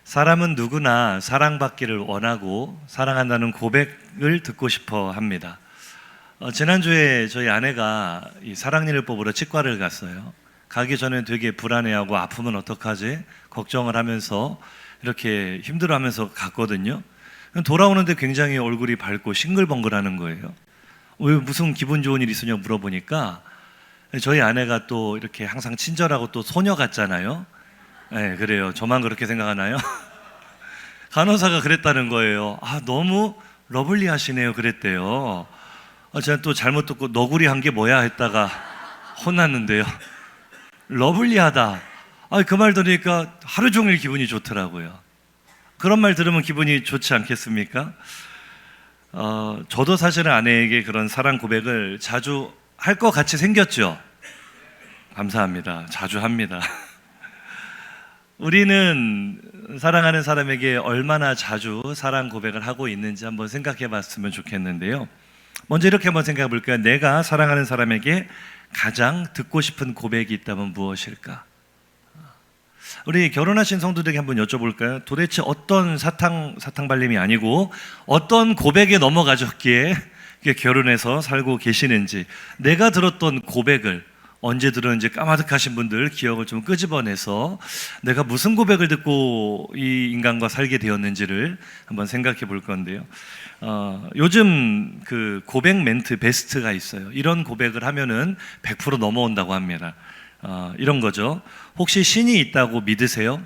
사람은 누구나 사랑받기를 원하고 사랑한다는 고백을 듣고 싶어 합니다. 지난주에 저희 아내가 이 사랑니를 뽑으러 치과를 갔어요. 가기 전에 되게 불안해하고 아프면 어떡하지? 걱정을 하면서 이렇게 힘들어하면서 갔거든요. 돌아오는데 굉장히 얼굴이 밝고 싱글벙글하는 거예요. 왜 무슨 기분 좋은 일 있으냐고 물어보니까 저희 아내가 또 이렇게 항상 친절하고 또 소녀 같잖아요. 네, 그래요. 저만 그렇게 생각하나요? 간호사가 그랬다는 거예요. 너무 러블리하시네요. 그랬대요. 제가 또 잘못 듣고 너구리 한 게 뭐야 했다가 혼났는데요. 러블리하다. 그 말 들으니까 하루 종일 기분이 좋더라고요. 그런 말 들으면 기분이 좋지 않겠습니까? 저도 사실은 아내에게 그런 사랑 고백을 자주 할 것 같이 생겼죠. 감사합니다. 자주 합니다. 우리는 사랑하는 사람에게 얼마나 자주 사랑 고백을 하고 있는지 한번 생각해 봤으면 좋겠는데요. 먼저 이렇게 한번 생각해 볼까요? 내가 사랑하는 사람에게 가장 듣고 싶은 고백이 있다면 무엇일까? 우리 결혼하신 성도들에게 한번 여쭤볼까요? 도대체 어떤 사탕발림이 아니고 어떤 고백에 넘어가셨기에 결혼해서 살고 계시는지, 내가 들었던 고백을 언제 들었는지 까마득하신 분들 기억을 좀 끄집어내서 내가 무슨 고백을 듣고 이 인간과 살게 되었는지를 한번 생각해 볼 건데요. 요즘 그 고백 멘트 베스트가 있어요. 이런 고백을 하면은 100% 넘어온다고 합니다. 이런 거죠. 혹시 신이 있다고 믿으세요?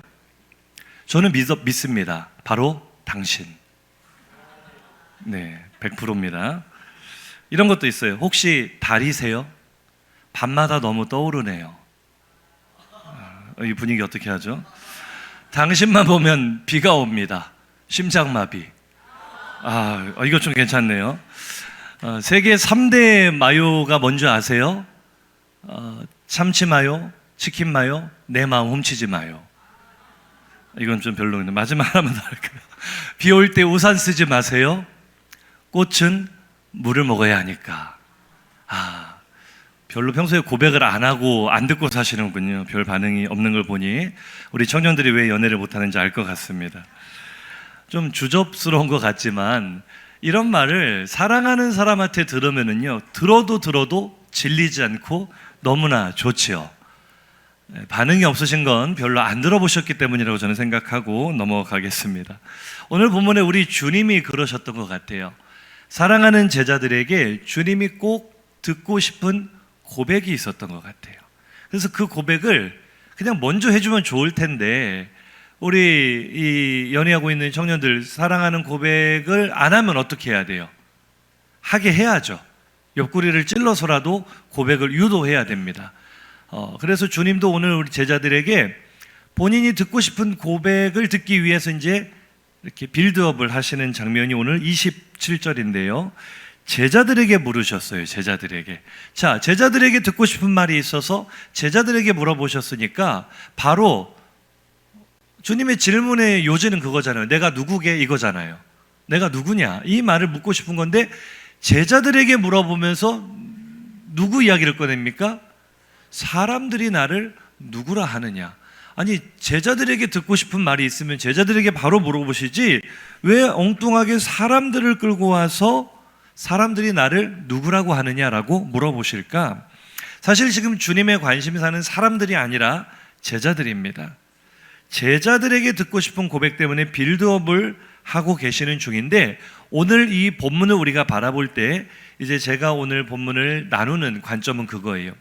저는 믿습니다. 바로 당신. 네, 100%입니다. 이런 것도 있어요. 혹시 달이세요? 밤마다 너무 떠오르네요. 이 분위기 어떻게 하죠? 당신만 보면 비가 옵니다. 심장마비. 이거 좀 괜찮네요. 세계 3대 마요가 뭔지 아세요? 참치 마요, 치킨 마요, 내 마음 훔치지 마요. 이건 좀 별로인데 마지막 하나만 더 할까요? 비 올 때 우산 쓰지 마세요. 꽃은 물을 먹어야 하니까. 별로 평소에 고백을 안 하고 안 듣고 사시는군요. 별 반응이 없는 걸 보니 우리 청년들이 왜 연애를 못하는지 알 것 같습니다. 좀 주접스러운 것 같지만 이런 말을 사랑하는 사람한테 들으면은요, 들어도 질리지 않고 너무나 좋지요. 반응이 없으신 건 별로 안 들어보셨기 때문이라고 저는 생각하고 넘어가겠습니다. 오늘 본문에 우리 주님이 그러셨던 것 같아요. 사랑하는 제자들에게 주님이 꼭 듣고 싶은 고백이 있었던 것 같아요. 그래서 그 고백을 그냥 먼저 해주면 좋을 텐데, 우리 이 연애하고 있는 청년들 사랑하는 고백을 안 하면 어떻게 해야 돼요? 하게 해야죠. 옆구리를 찔러서라도 고백을 유도해야 됩니다. 그래서 주님도 오늘 우리 제자들에게 본인이 듣고 싶은 고백을 듣기 위해서 이제 이렇게 빌드업을 하시는 장면이 오늘 27절인데요. 제자들에게 물으셨어요. 제자들에게. 자, 제자들에게 듣고 싶은 말이 있어서 제자들에게 물어보셨으니까 바로 주님의 질문의 요지는 그거잖아요. 내가 누구게? 이거잖아요. 내가 누구냐? 이 말을 묻고 싶은 건데 제자들에게 물어보면서 누구 이야기를 꺼냅니까? 사람들이 나를 누구라 하느냐? 아니, 제자들에게 듣고 싶은 말이 있으면 제자들에게 바로 물어보시지 왜 엉뚱하게 사람들을 끌고 와서 사람들이 나를 누구라고 하느냐라고 물어보실까? 사실 지금 주님의 관심사는 사람들이 아니라 제자들입니다. 제자들에게 듣고 싶은 고백 때문에 빌드업을 하고 계시는 중인데, 오늘 이 본문을 우리가 바라볼 때 이제 제가 오늘 본문을 나누는 관점은 그거예요.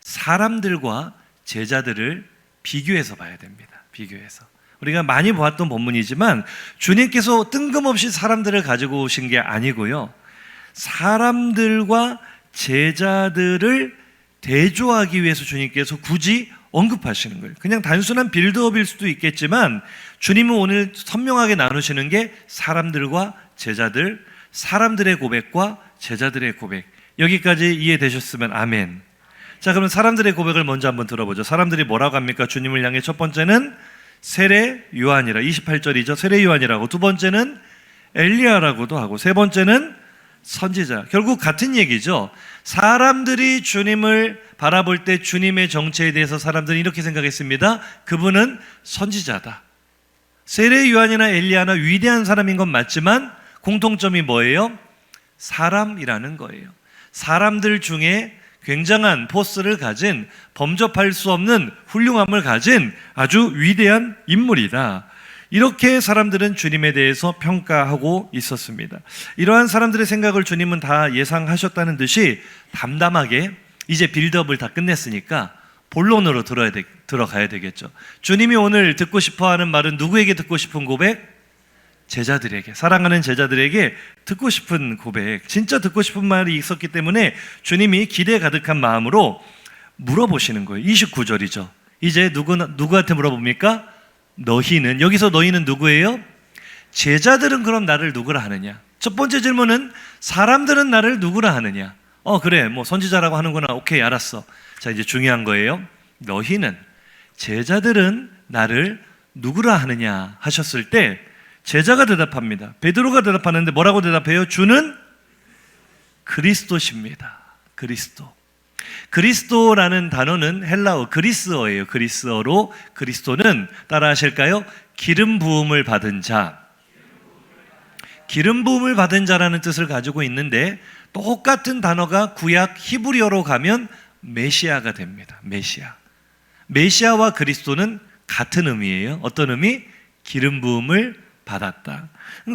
사람들과 제자들을 비교해서 봐야 됩니다. 비교해서. 우리가 많이 보았던 본문이지만 주님께서 뜬금없이 사람들을 가지고 오신 게 아니고요, 사람들과 제자들을 대조하기 위해서 주님께서 굳이 언급하시는 거예요. 그냥 단순한 빌드업일 수도 있겠지만 주님은 오늘 선명하게 나누시는 게 사람들과 제자들, 사람들의 고백과 제자들의 고백. 여기까지 이해되셨으면 아멘. 자, 그럼 사람들의 고백을 먼저 한번 들어보죠. 사람들이 뭐라고 합니까? 주님을 향해 첫 번째는 세례 요한이라, 28절이죠. 세례 요한이라고. 두 번째는 엘리야라고도 하고, 세 번째는 선지자. 결국 같은 얘기죠. 사람들이 주님을 바라볼 때 주님의 정체에 대해서 사람들이 이렇게 생각했습니다. 그분은 선지자다. 세례 요한이나 엘리야나 위대한 사람인 건 맞지만 공통점이 뭐예요? 사람이라는 거예요. 사람들 중에 굉장한 포스를 가진, 범접할 수 없는 훌륭함을 가진 아주 위대한 인물이다. 이렇게 사람들은 주님에 대해서 평가하고 있었습니다. 이러한 사람들의 생각을 주님은 다 예상하셨다는 듯이 담담하게 이제 빌드업을 다 끝냈으니까 본론으로 들어가야 되겠죠. 주님이 오늘 듣고 싶어하는 말은 누구에게 듣고 싶은 고백? 제자들에게, 사랑하는 제자들에게 듣고 싶은 고백, 진짜 듣고 싶은 말이 있었기 때문에 주님이 기대 가득한 마음으로 물어보시는 거예요. 29절이죠. 이제 누구한테 물어봅니까? 너희는, 여기서 너희는 누구예요? 제자들은 그럼 나를 누구라 하느냐? 첫 번째 질문은 사람들은 나를 누구라 하느냐? 그래, 뭐 선지자라고 하는구나. 오케이, 알았어. 자, 이제 중요한 거예요. 너희는, 제자들은 나를 누구라 하느냐 하셨을 때 제자가 대답합니다. 베드로가 대답하는데 뭐라고 대답해요? 주는 그리스도십니다. 그리스도. 그리스도라는 단어는 헬라어 그리스어예요. 그리스어로 그리스도는 따라 하실까요? 기름 부음을 받은 자. 기름 부음을 받은 자라는 뜻을 가지고 있는데 똑같은 단어가 구약 히브리어로 가면 메시아가 됩니다. 메시아. 메시아와 그리스도는 같은 의미예요. 어떤 의미? 기름 부음을 받았다.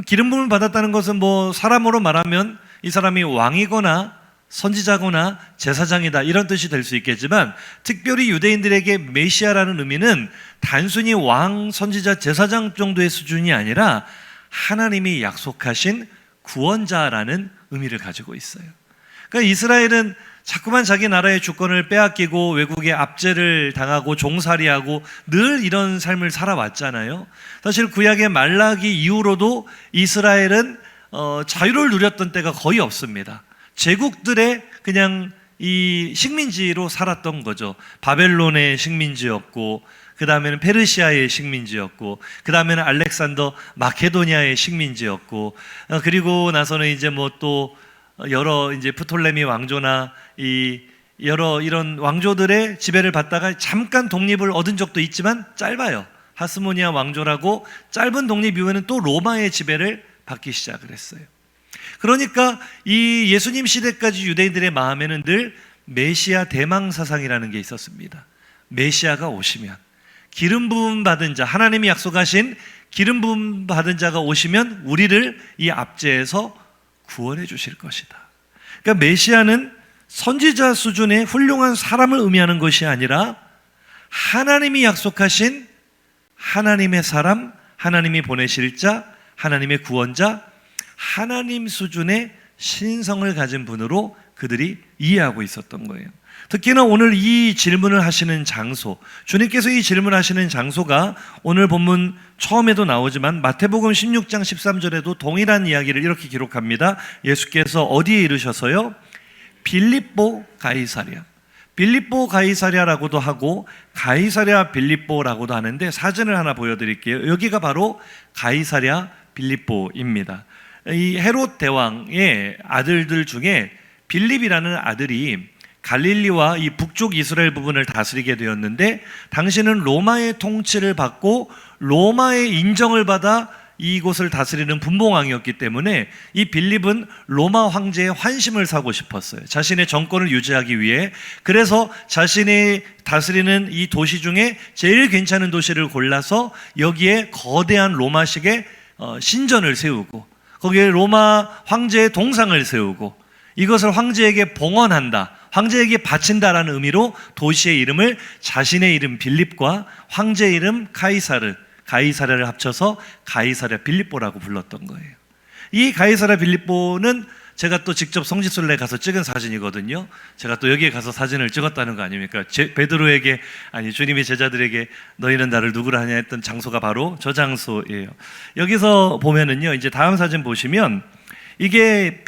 기름 부음을 받았다는 것은 뭐 사람으로 말하면 이 사람이 왕이거나 선지자거나 제사장이다 이런 뜻이 될 수 있겠지만 특별히 유대인들에게 메시아라는 의미는 단순히 왕, 선지자, 제사장 정도의 수준이 아니라 하나님이 약속하신 구원자라는 의미를 가지고 있어요. 그러니까 이스라엘은 자꾸만 자기 나라의 주권을 빼앗기고 외국에 압제를 당하고 종살이하고 늘 이런 삶을 살아왔잖아요. 사실 구약의 말라기 이후로도 이스라엘은 자유를 누렸던 때가 거의 없습니다. 제국들의 그냥 이 식민지로 살았던 거죠. 바벨론의 식민지였고, 그 다음에는 페르시아의 식민지였고, 그 다음에는 알렉산더 마케도니아의 식민지였고, 그리고 나서는 이제 뭐 또 여러 이제 프톨레미 왕조나 이 여러 이런 왕조들의 지배를 받다가 잠깐 독립을 얻은 적도 있지만 짧아요. 하스모니아 왕조라고 짧은 독립 이후에는 또 로마의 지배를 받기 시작을 했어요. 그러니까 이 예수님 시대까지 유대인들의 마음에는 늘 메시아 대망 사상이라는 게 있었습니다. 메시아가 오시면, 기름 부음 받은 자, 하나님이 약속하신 기름 부음 받은 자가 오시면 우리를 이 압제에서 구원해 주실 것이다. 그러니까 메시아는 선지자 수준의 훌륭한 사람을 의미하는 것이 아니라 하나님이 약속하신 하나님의 사람, 하나님이 보내실 자, 하나님의 구원자, 하나님 수준의 신성을 가진 분으로 그들이 이해하고 있었던 거예요. 특히나 오늘 이 질문을 하시는 장소, 주님께서 이 질문하시는 장소가 오늘 본문 처음에도 나오지만 마태복음 16장 13절에도 동일한 이야기를 이렇게 기록합니다. 예수께서 어디에 이르셔서요? 빌립보 가이사랴. 빌립보 가이사랴라고도 하고 가이사랴 빌립보라고도 하는데 사진을 하나 보여드릴게요. 여기가 바로 가이사랴 빌립보입니다. 이 헤롯 대왕의 아들들 중에 빌립이라는 아들이 갈릴리와 이 북쪽 이스라엘 부분을 다스리게 되었는데 당시는 로마의 통치를 받고 로마의 인정을 받아 이곳을 다스리는 분봉왕이었기 때문에 이 빌립은 로마 황제의 환심을 사고 싶었어요. 자신의 정권을 유지하기 위해. 그래서 자신이 다스리는 이 도시 중에 제일 괜찮은 도시를 골라서 여기에 거대한 로마식의 신전을 세우고 거기에 로마 황제의 동상을 세우고 이것을 황제에게 봉헌한다, 황제에게 바친다라는 의미로 도시의 이름을 자신의 이름 빌립과 황제의 이름 가이사랴를 합쳐서 가이사랴 빌립보라고 불렀던 거예요. 이 가이사랴 빌립보는 제가 또 직접 성지순례 가서 찍은 사진이거든요. 제가 또 여기에 가서 사진을 찍었다는 거 아닙니까? 베드로에게, 아니 주님의 제자들에게 너희는 나를 누구라 하냐 했던 장소가 바로 저 장소예요. 여기서 보면은요, 이제 다음 사진 보시면 이게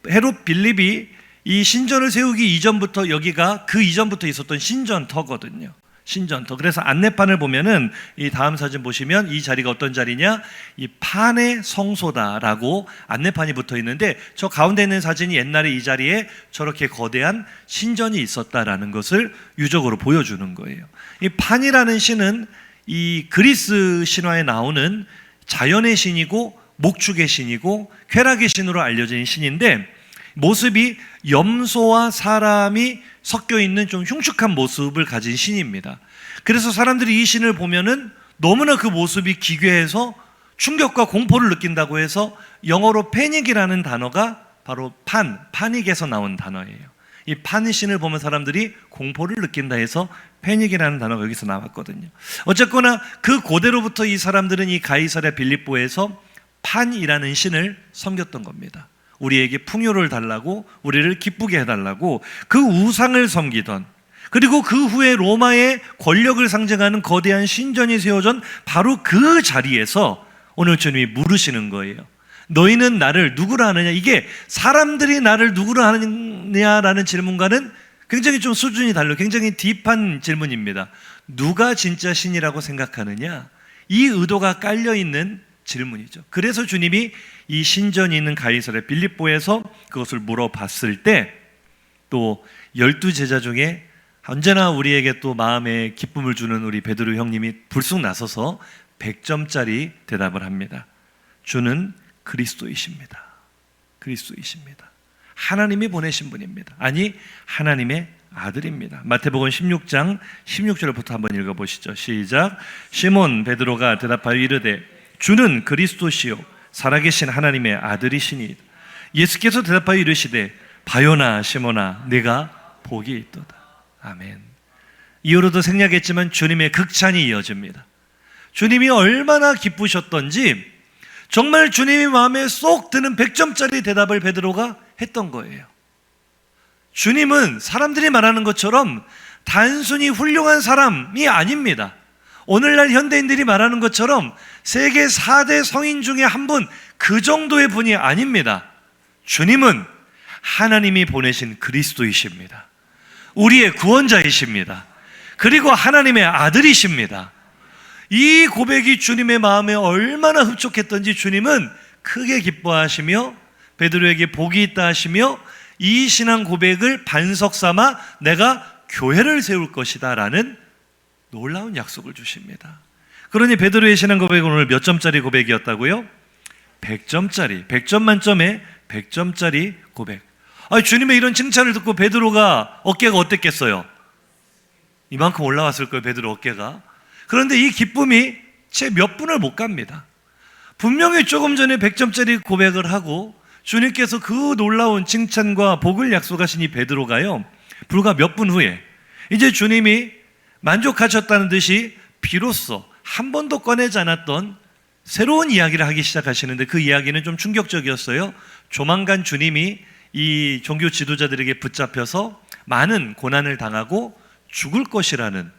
헤롯 빌립이 이 신전을 세우기 이전부터 여기가 그 이전부터 있었던 신전터거든요. 신전터. 그래서 안내판을 보면은 이 다음 사진 보시면 이 자리가 어떤 자리냐? 이 판의 성소다라고 안내판이 붙어 있는데 저 가운데 있는 사진이 옛날에 이 자리에 저렇게 거대한 신전이 있었다라는 것을 유적으로 보여주는 거예요. 이 판이라는 시는 이 그리스 신화에 나오는 자연의 신이고 목축의 신이고 쾌락의 신으로 알려진 신인데, 모습이 염소와 사람이 섞여 있는 좀 흉측한 모습을 가진 신입니다. 그래서 사람들이 이 신을 보면은 너무나 그 모습이 기괴해서 충격과 공포를 느낀다고 해서 영어로 패닉이라는 단어가 바로 파닉에서 나온 단어예요. 이 파닉신을 보면 사람들이 공포를 느낀다 해서 패닉이라는 단어가 여기서 나왔거든요. 어쨌거나 그 고대로부터 이 사람들은 이 가이사랴 빌립보에서 판이라는 신을 섬겼던 겁니다. 우리에게 풍요를 달라고, 우리를 기쁘게 해달라고 그 우상을 섬기던, 그리고 그 후에 로마의 권력을 상징하는 거대한 신전이 세워진 바로 그 자리에서 오늘 주님이 물으시는 거예요. 너희는 나를 누구라 하느냐? 이게 사람들이 나를 누구라 하느냐라는 질문과는 굉장히 좀 수준이 달라요. 굉장히 딥한 질문입니다. 누가 진짜 신이라고 생각하느냐? 이 의도가 깔려있는 질문이죠. 그래서 주님이 이 신전이 있는 가이사랴 빌립보에서 그것을 물어봤을 때, 또 12제자 중에 언제나 우리에게 또 마음에 기쁨을 주는 우리 베드로 형님이 불쑥 나서서 100점짜리 대답을 합니다. 주는 그리스도이십니다. 그리스도이십니다. 하나님이 보내신 분입니다. 아니, 하나님의 아들입니다. 마태복음 16장 16절부터 한번 읽어보시죠. 시작. 시몬 베드로가 대답하여 이르되 주는 그리스도시요 살아계신 하나님의 아들이시니. 예수께서 대답하여 이르시되 바요나 시몬아 내가 복이 있도다. 아멘. 이후로도 생략했지만 주님의 극찬이 이어집니다. 주님이 얼마나 기쁘셨던지 정말 주님이 마음에 쏙 드는 100점짜리 대답을 베드로가 했던 거예요. 주님은 사람들이 말하는 것처럼 단순히 훌륭한 사람이 아닙니다. 오늘날 현대인들이 말하는 것처럼 세계 4대 성인 중에 한 분, 그 정도의 분이 아닙니다. 주님은 하나님이 보내신 그리스도이십니다. 우리의 구원자이십니다. 그리고 하나님의 아들이십니다. 이 고백이 주님의 마음에 얼마나 흡족했던지 주님은 크게 기뻐하시며 베드로에게 복이 있다 하시며 이 신앙 고백을 반석 삼아 내가 교회를 세울 것이다 라는 놀라운 약속을 주십니다. 그러니 베드로의 신앙 고백은 오늘 몇 점짜리 고백이었다고요? 100점짜리, 100점 만점에 100점짜리 고백. 주님의 이런 칭찬을 듣고 베드로가 어깨가 어땠겠어요? 이만큼 올라왔을 거예요, 베드로 어깨가. 그런데 이 기쁨이 채 몇 분을 못 갑니다. 분명히 조금 전에 100점짜리 고백을 하고 주님께서 그 놀라운 칭찬과 복을 약속하신 이 베드로가요, 불과 몇 분 후에 이제 주님이 만족하셨다는 듯이 비로소 한 번도 꺼내지 않았던 새로운 이야기를 하기 시작하시는데, 그 이야기는 좀 충격적이었어요. 조만간 주님이 이 종교 지도자들에게 붙잡혀서 많은 고난을 당하고 죽을 것이라는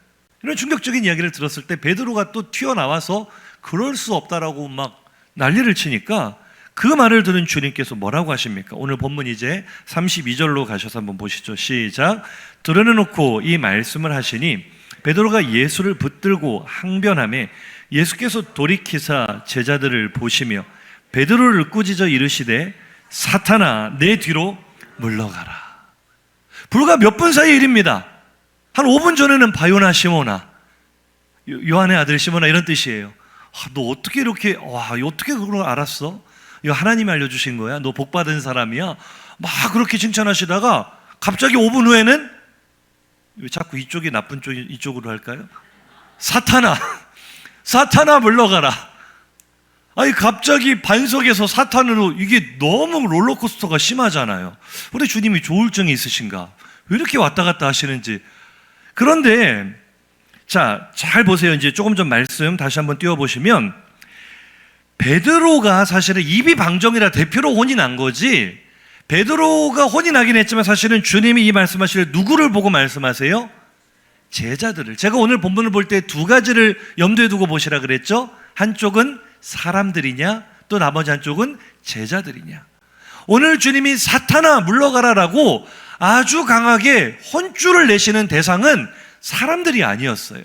이런 충격적인 이야기를 들었을 때 베드로가 또 튀어나와서 그럴 수 없다라고 막 난리를 치니까 그 말을 들은 주님께서 뭐라고 하십니까? 오늘 본문 이제 32절로 가셔서 한번 보시죠. 시작. 드러내놓고 이 말씀을 하시니 베드로가 예수를 붙들고 항변하며 예수께서 돌이키사 제자들을 보시며 베드로를 꾸짖어 이르시되 사탄아 내 뒤로 물러가라. 불과 몇 분 사이의 일입니다. 한 5분 전에는 바요나 시모나, 요한의 아들 시모나 이런 뜻이에요. 너 어떻게 이렇게, 어떻게 그걸 알았어? 이거 하나님이 알려주신 거야? 너 복받은 사람이야? 막 그렇게 칭찬하시다가 갑자기 5분 후에는 왜 자꾸 이쪽이 나쁜 쪽 이쪽으로 할까요? 사탄아 물러가라. 갑자기 반석에서 사탄으로, 이게 너무 롤러코스터가 심하잖아요. 우리 주님이 조울증이 있으신가? 왜 이렇게 왔다 갔다 하시는지. 그런데 자, 잘 보세요. 이제 조금 전 말씀 다시 한번 띄워보시면 베드로가 사실은 입이 방정이라 대표로 혼이 난 거지, 베드로가 혼이 나긴 했지만 사실은 주님이 이 말씀하실 누구를 보고 말씀하세요? 제자들을. 제가 오늘 본문을 볼 때 두 가지를 염두에 두고 보시라 그랬죠. 한쪽은 사람들이냐, 또 나머지 한쪽은 제자들이냐. 오늘 주님이 사탄아 물러가라라고 아주 강하게 혼쭐을 내시는 대상은 사람들이 아니었어요.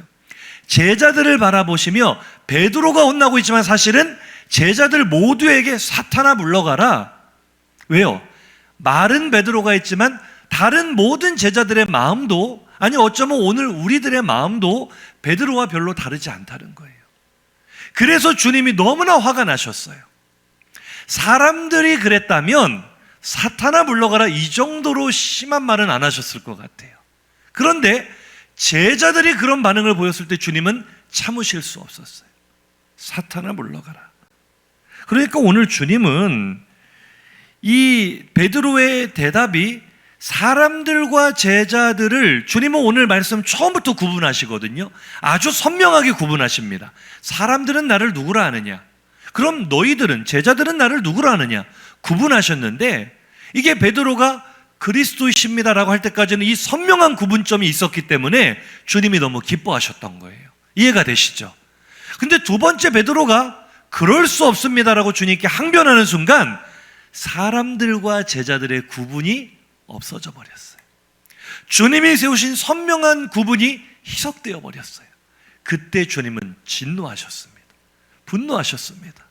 제자들을 바라보시며 베드로가 혼나고 있지만 사실은 제자들 모두에게 사탄아 물러가라. 왜요? 말은 베드로가 했지만 다른 모든 제자들의 마음도 아니 어쩌면 오늘 우리들의 마음도 베드로와 별로 다르지 않다는 거예요. 그래서 주님이 너무나 화가 나셨어요. 사람들이 그랬다면 사탄아 물러가라 이 정도로 심한 말은 안 하셨을 것 같아요. 그런데 제자들이 그런 반응을 보였을 때 주님은 참으실 수 없었어요. 사탄아 물러가라. 그러니까 오늘 주님은 이 베드로의 대답이 사람들과 제자들을 주님은 오늘 말씀 처음부터 구분하시거든요. 아주 선명하게 구분하십니다. 사람들은 나를 누구라 하느냐? 그럼 너희들은, 제자들은 나를 누구라 하느냐? 구분하셨는데 이게 베드로가 그리스도이십니다라고 할 때까지는 이 선명한 구분점이 있었기 때문에 주님이 너무 기뻐하셨던 거예요. 이해가 되시죠? 근데 두 번째 베드로가 그럴 수 없습니다라고 주님께 항변하는 순간 사람들과 제자들의 구분이 없어져 버렸어요. 주님이 세우신 선명한 구분이 희석되어 버렸어요. 그때 주님은 진노하셨습니다. 분노하셨습니다.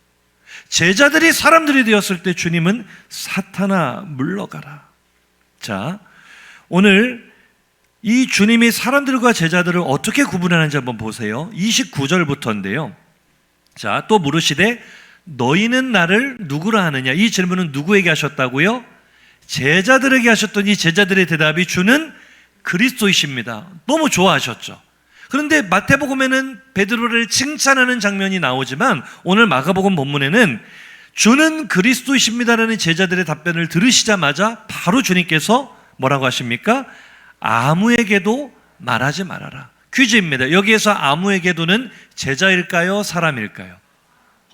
제자들이 사람들이 되었을 때 주님은 사탄아 물러가라. 자, 오늘 이 주님이 사람들과 제자들을 어떻게 구분하는지 한번 보세요. 29절부터인데요. 자, 또 물으시되 너희는 나를 누구라 하느냐? 이 질문은 누구에게 하셨다고요? 제자들에게 하셨더니 제자들의 대답이 주는 그리스도이십니다. 너무 좋아하셨죠. 그런데 마태복음에는 베드로를 칭찬하는 장면이 나오지만 오늘 마가복음 본문에는 주는 그리스도이십니다라는 제자들의 답변을 들으시자마자 바로 주님께서 뭐라고 하십니까? 아무에게도 말하지 말아라. 퀴즈입니다. 여기에서 아무에게도는 제자일까요? 사람일까요?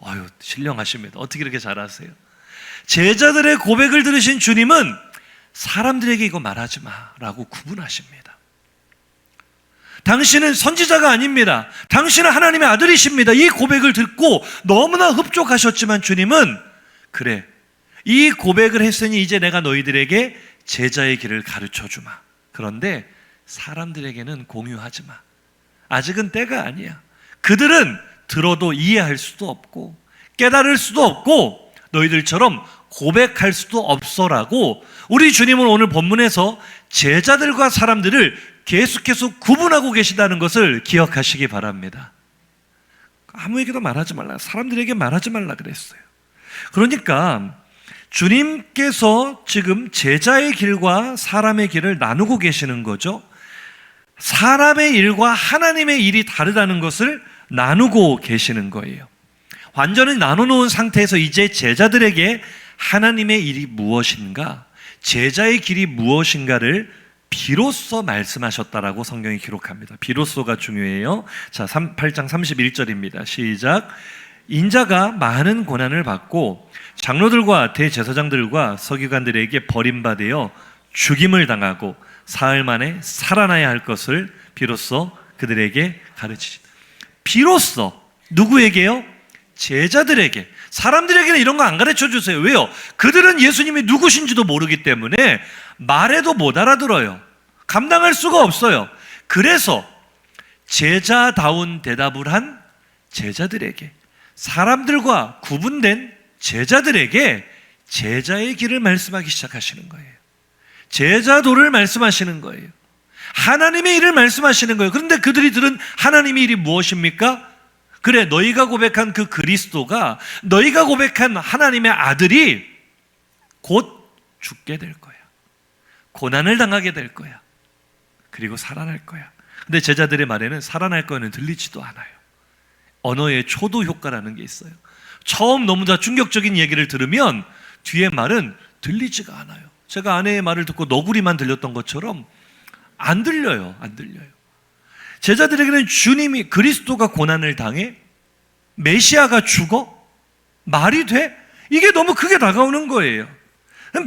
아유, 신령하십니다. 어떻게 이렇게 잘하세요? 제자들의 고백을 들으신 주님은 사람들에게 이거 말하지 마라고 구분하십니다. 당신은 선지자가 아닙니다. 당신은 하나님의 아들이십니다. 이 고백을 듣고 너무나 흡족하셨지만 주님은 그래, 이 고백을 했으니 이제 내가 너희들에게 제자의 길을 가르쳐 주마. 그런데 사람들에게는 공유하지 마. 아직은 때가 아니야. 그들은 들어도 이해할 수도 없고 깨달을 수도 없고 너희들처럼 고백할 수도 없어라고 우리 주님은 오늘 본문에서 제자들과 사람들을 계속해서 구분하고 계시다는 것을 기억하시기 바랍니다. 아무에게도 말하지 말라. 사람들에게 말하지 말라 그랬어요. 그러니까 주님께서 지금 제자의 길과 사람의 길을 나누고 계시는 거죠. 사람의 일과 하나님의 일이 다르다는 것을 나누고 계시는 거예요. 완전히 나눠놓은 상태에서 이제 제자들에게 하나님의 일이 무엇인가, 제자의 길이 무엇인가를 비로소 말씀하셨다라고 성경이 기록합니다. 비로소가 중요해요. 자, 8장 31절입니다. 시작. 인자가 많은 고난을 받고 장로들과 대제사장들과 서기관들에게 버림받아 죽임을 당하고 사흘 만에 살아나야 할 것을 비로소 그들에게 가르치시다. 비로소 누구에게요? 제자들에게. 사람들에게는 이런 거 안 가르쳐 주세요. 왜요? 그들은 예수님이 누구신지도 모르기 때문에 말해도 못 알아들어요. 감당할 수가 없어요. 그래서 제자다운 대답을 한 제자들에게, 사람들과 구분된 제자들에게 제자의 길을 말씀하기 시작하시는 거예요. 제자도를 말씀하시는 거예요. 하나님의 일을 말씀하시는 거예요. 그런데 그들이 들은 하나님의 일이 무엇입니까? 그래, 너희가 고백한 그 그리스도가, 너희가 고백한 하나님의 아들이 곧 죽게 될 거야. 고난을 당하게 될 거야. 그리고 살아날 거야. 근데 제자들의 말에는 살아날 거는 들리지도 않아요. 언어의 초도 효과라는 게 있어요. 처음 너무나 충격적인 얘기를 들으면 뒤에 말은 들리지가 않아요. 제가 아내의 말을 듣고 너구리만 들렸던 것처럼 안 들려요. 안 들려요. 제자들에게는 주님이, 그리스도가 고난을 당해? 메시아가 죽어? 말이 돼? 이게 너무 크게 다가오는 거예요.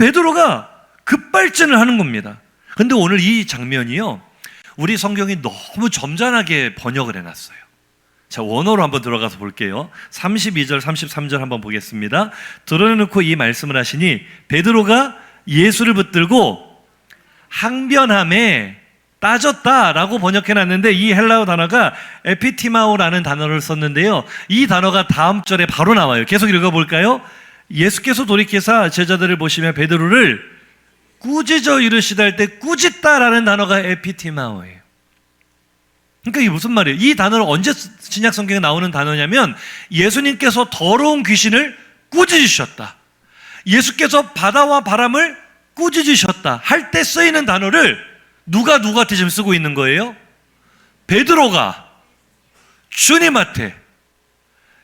베드로가 급발진을 하는 겁니다. 근데 오늘 이 장면이요, 우리 성경이 너무 점잖하게 번역을 해놨어요. 자, 원어로 한번 들어가서 볼게요. 32절, 33절 한번 보겠습니다. 드러내놓고 이 말씀을 하시니 베드로가 예수를 붙들고 항변함에 따졌다라고 번역해놨는데 이 헬라어 단어가 에피티마오라는 단어를 썼는데요. 이 단어가 다음 절에 바로 나와요. 계속 읽어볼까요? 예수께서 돌이켜서 제자들을 보시며 베드로를 꾸짖어 이르시다 할 때 꾸짖다라는 단어가 에피티마오예요. 그러니까 이게 무슨 말이에요? 이 단어는 언제 신약 성경에 나오는 단어냐면 예수님께서 더러운 귀신을 꾸짖으셨다, 예수께서 바다와 바람을 꾸짖으셨다 할 때 쓰이는 단어를 누구한테 지금 쓰고 있는 거예요? 베드로가 주님한테.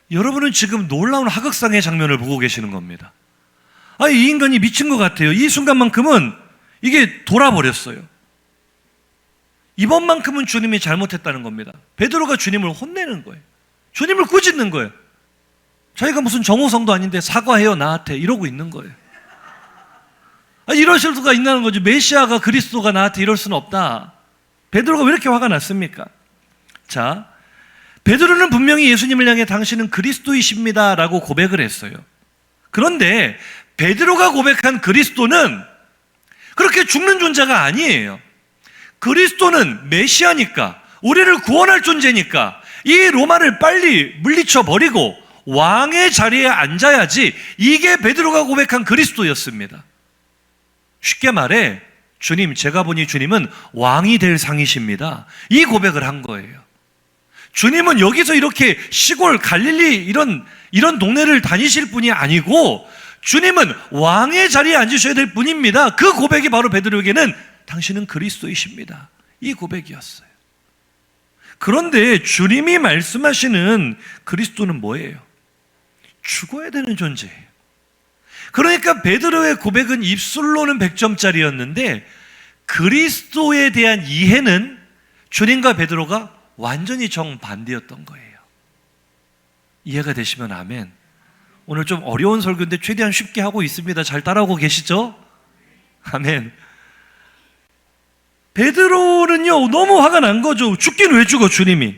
여러분은 지금 놀라운 하극상의 장면을 보고 계시는 겁니다. 이 인간이 미친 것 같아요. 이 순간만큼은 이게 돌아버렸어요. 이번만큼은 주님이 잘못했다는 겁니다. 베드로가 주님을 혼내는 거예요. 주님을 꾸짖는 거예요. 자기가 무슨 정호성도 아닌데 사과해요 나한테, 이러고 있는 거예요. 이러실 수가 있다는 거죠. 메시아가, 그리스도가 나한테 이럴 수는 없다. 베드로가 왜 이렇게 화가 났습니까? 자, 베드로는 분명히 예수님을 향해 당신은 그리스도이십니다 라고 고백을 했어요. 그런데 베드로가 고백한 그리스도는 그렇게 죽는 존재가 아니에요. 그리스도는 메시아니까, 우리를 구원할 존재니까 이 로마를 빨리 물리쳐 버리고 왕의 자리에 앉아야지, 이게 베드로가 고백한 그리스도였습니다. 쉽게 말해, 주님, 제가 보니 주님은 왕이 될 상이십니다, 이 고백을 한 거예요. 주님은 여기서 이렇게 시골 갈릴리 이런 동네를 다니실 분이 아니고 주님은 왕의 자리에 앉으셔야 될 분입니다. 그 고백이 바로 베드로에게는 당신은 그리스도이십니다, 이 고백이었어요. 그런데 주님이 말씀하시는 그리스도는 뭐예요? 죽어야 되는 존재예요. 그러니까 베드로의 고백은 입술로는 100점짜리였는데 그리스도에 대한 이해는 주님과 베드로가 완전히 정반대였던 거예요. 이해가 되시면 아멘. 오늘 좀 어려운 설교인데 최대한 쉽게 하고 있습니다. 잘 따라오고 계시죠? 아멘. 베드로는요, 너무 화가 난 거죠. 죽긴 왜 죽어, 주님이.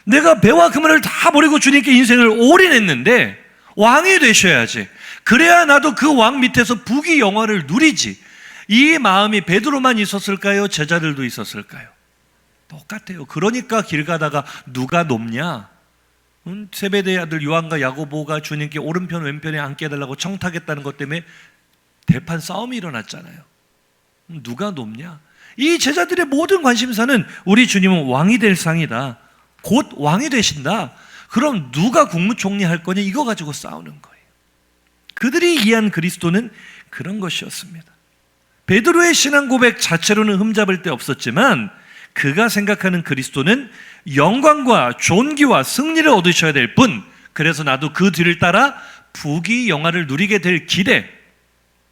내가 배와 그물을 다 버리고 주님께 인생을 올인했는데 왕이 되셔야지. 그래야 나도 그 왕 밑에서 부귀 영화를 누리지. 이 마음이 베드로만 있었을까요? 제자들도 있었을까요? 똑같아요. 그러니까 길 가다가 누가 높냐? 세베대의 아들 요한과 야고보가 주님께 오른편 왼편에 앉게 해달라고 청탁했다는 것 때문에 대판 싸움이 일어났잖아요. 누가 높냐? 이 제자들의 모든 관심사는 우리 주님은 왕이 될 상이다, 곧 왕이 되신다, 그럼 누가 국무총리 할 거냐, 이거 가지고 싸우는 거예요. 그들이 이해한 그리스도는 그런 것이었습니다. 베드로의 신앙 고백 자체로는 흠잡을 데 없었지만 그가 생각하는 그리스도는 영광과 존귀와 승리를 얻으셔야 될 분, 그래서 나도 그 뒤를 따라 부귀 영화를 누리게 될 기대.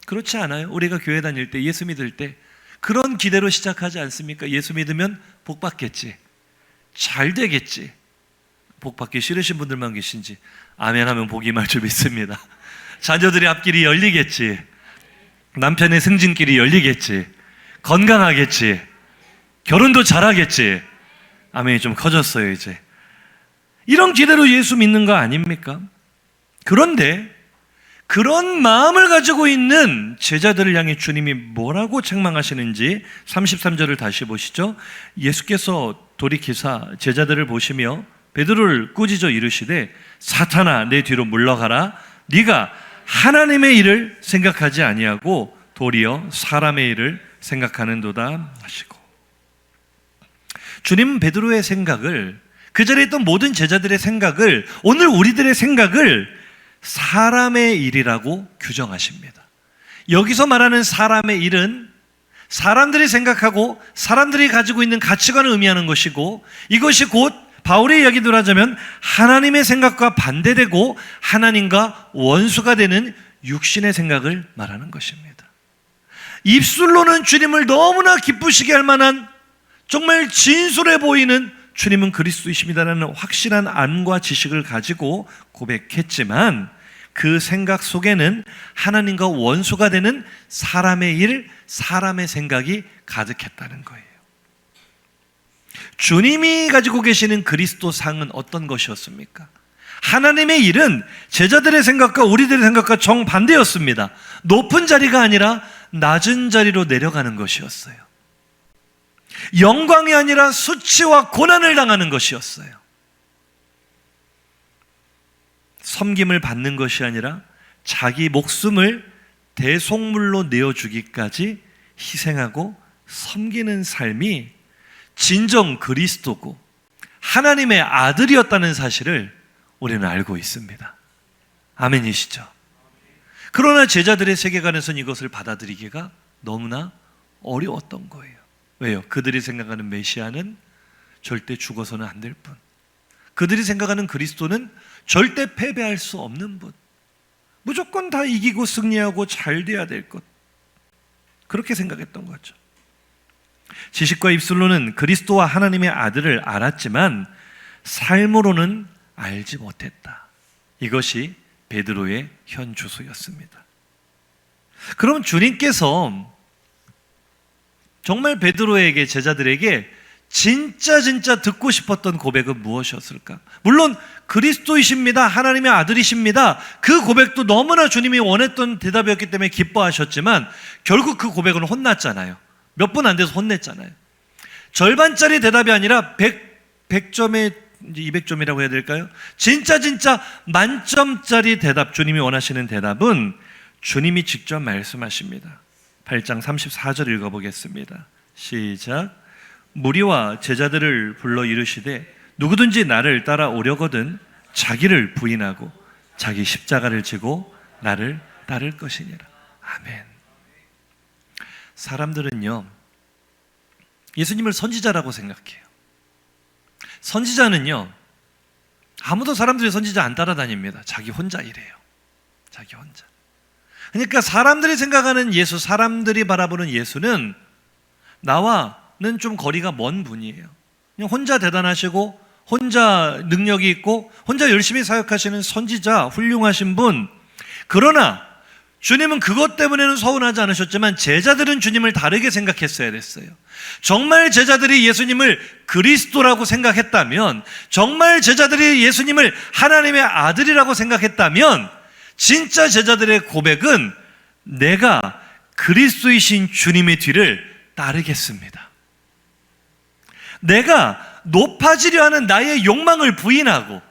그렇지 않아요? 우리가 교회 다닐 때, 예수 믿을 때 그런 기대로 시작하지 않습니까? 예수 믿으면 복 받겠지, 잘 되겠지. 복 받기 싫으신 분들만 계신지 아멘 하면 복이 임할 줄 믿습니다. 자녀들의 앞길이 열리겠지, 남편의 승진길이 열리겠지, 건강하겠지, 결혼도 잘하겠지. 아멘이 좀 커졌어요 이제. 이런 기대로 예수 믿는 거 아닙니까? 그런데 그런 마음을 가지고 있는 제자들을 향해 주님이 뭐라고 책망하시는지 33절을 다시 보시죠. 예수께서 돌이키사 제자들을 보시며 베드로를 꾸짖어 이르시되 사탄아 내 뒤로 물러가라, 네가 하나님의 일을 생각하지 아니하고 도리어 사람의 일을 생각하는도다 하시고, 주님은 베드로의 생각을, 그 자리에 있던 모든 제자들의 생각을, 오늘 우리들의 생각을 사람의 일이라고 규정하십니다. 여기서 말하는 사람의 일은 사람들이 생각하고 사람들이 가지고 있는 가치관을 의미하는 것이고, 이것이 곧 바울의 이야기대로 하자면 하나님의 생각과 반대되고 하나님과 원수가 되는 육신의 생각을 말하는 것입니다. 입술로는 주님을 너무나 기쁘시게 할 만한, 정말 진솔해 보이는 주님은 그리스도이십니다라는 확실한 안과 지식을 가지고 고백했지만 그 생각 속에는 하나님과 원수가 되는 사람의 일, 사람의 생각이 가득했다는 거예요. 주님이 가지고 계시는 그리스도상은 어떤 것이었습니까? 하나님의 일은 제자들의 생각과 우리들의 생각과 정반대였습니다. 높은 자리가 아니라 낮은 자리로 내려가는 것이었어요. 영광이 아니라 수치와 고난을 당하는 것이었어요. 섬김을 받는 것이 아니라 자기 목숨을 대속물로 내어주기까지 희생하고 섬기는 삶이 진정 그리스도고 하나님의 아들이었다는 사실을 우리는 알고 있습니다. 아멘이시죠? 그러나 제자들의 세계관에서는 이것을 받아들이기가 너무나 어려웠던 거예요. 왜요? 그들이 생각하는 메시아는 절대 죽어서는 안 될 분, 그들이 생각하는 그리스도는 절대 패배할 수 없는 분, 무조건 다 이기고 승리하고 잘 돼야 될 것, 그렇게 생각했던 거죠. 지식과 입술로는 그리스도와 하나님의 아들을 알았지만 삶으로는 알지 못했다. 이것이 베드로의 현 주소였습니다. 그럼 주님께서 정말 베드로에게, 제자들에게 진짜 듣고 싶었던 고백은 무엇이었을까? 물론 그리스도이십니다, 하나님의 아들이십니다, 그 고백도 너무나 주님이 원했던 대답이었기 때문에 기뻐하셨지만 결국 그 고백은 혼났잖아요. 몇 분 안 돼서 혼냈잖아요. 절반짜리 대답이 아니라 100점에 200점이라고 해야 될까요? 진짜 만점짜리 대답, 주님이 원하시는 대답은 주님이 직접 말씀하십니다. 8장 34절 읽어보겠습니다. 시작. 무리와 제자들을 불러 이르시되 누구든지 나를 따라오려거든 자기를 부인하고 자기 십자가를 지고 나를 따를 것이니라. 아멘. 사람들은요, 예수님을 선지자라고 생각해요. 선지자는요, 아무도 사람들이 선지자 안 따라다닙니다. 자기 혼자 이래요. 자기 혼자. 그러니까 사람들이 생각하는 예수, 사람들이 바라보는 예수는 나와는 좀 거리가 먼 분이에요. 그냥 혼자 대단하시고 혼자 능력이 있고 혼자 열심히 사역하시는 선지자, 훌륭하신 분. 그러나 주님은 그것 때문에는 서운하지 않으셨지만 제자들은 주님을 다르게 생각했어야 됐어요. 정말 제자들이 예수님을 그리스도라고 생각했다면, 정말 제자들이 예수님을 하나님의 아들이라고 생각했다면 진짜 제자들의 고백은 내가 그리스도이신 주님의 뒤를 따르겠습니다. 내가 높아지려 하는 나의 욕망을 부인하고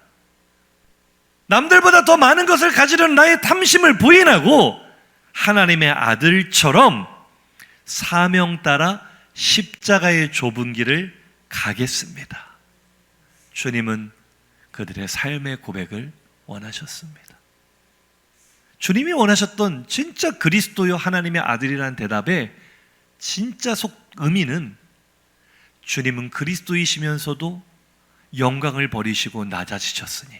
남들보다 더 많은 것을 가지려는 나의 탐심을 부인하고 하나님의 아들처럼 사명 따라 십자가의 좁은 길을 가겠습니다. 주님은 그들의 삶의 고백을 원하셨습니다. 주님이 원하셨던 진짜 그리스도요 하나님의 아들이라는 대답의 진짜 의미는 주님은 그리스도이시면서도 영광을 버리시고 낮아지셨으니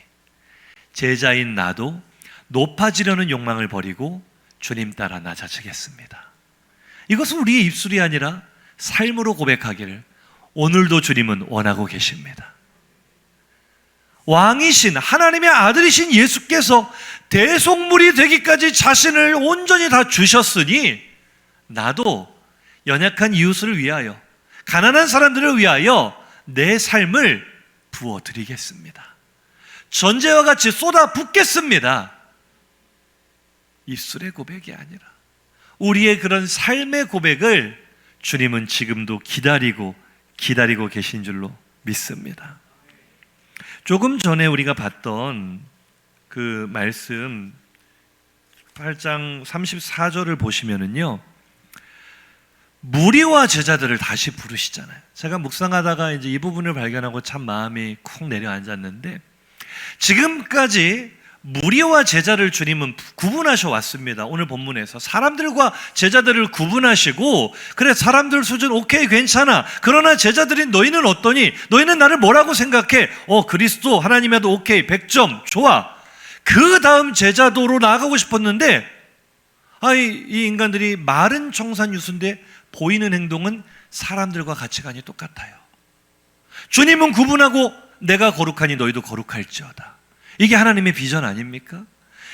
제자인 나도 높아지려는 욕망을 버리고 주님 따라 낮아지겠습니다. 이것은 우리의 입술이 아니라 삶으로 고백하기를 오늘도 주님은 원하고 계십니다. 왕이신 하나님의 아들이신 예수께서 대속물이 되기까지 자신을 온전히 다 주셨으니 나도 연약한 이웃을 위하여, 가난한 사람들을 위하여 내 삶을 부어드리겠습니다. 전제와 같이 쏟아 붓겠습니다. 입술의 고백이 아니라 우리의 그런 삶의 고백을 주님은 지금도 기다리고 계신 줄로 믿습니다. 조금 전에 우리가 봤던 그 말씀 8장 34절을 보시면은요, 무리와 제자들을 다시 부르시잖아요. 제가 묵상하다가 이제 이 부분을 발견하고 참 마음이 쿵 내려앉았는데, 지금까지 무리와 제자를 주님은 구분하셔 왔습니다. 오늘 본문에서 사람들과 제자들을 구분하시고, 그래 사람들 수준 오케이 괜찮아, 그러나 제자들인 너희는 어떠니? 너희는 나를 뭐라고 생각해? 그리스도 하나님이라도 오케이 100점 좋아. 그 다음 제자도로 나아가고 싶었는데 이 인간들이 말은 청산유수인데 보이는 행동은 사람들과 가치관이 똑같아요. 주님은 구분하고 내가 거룩하니 너희도 거룩할지어다. 이게 하나님의 비전 아닙니까?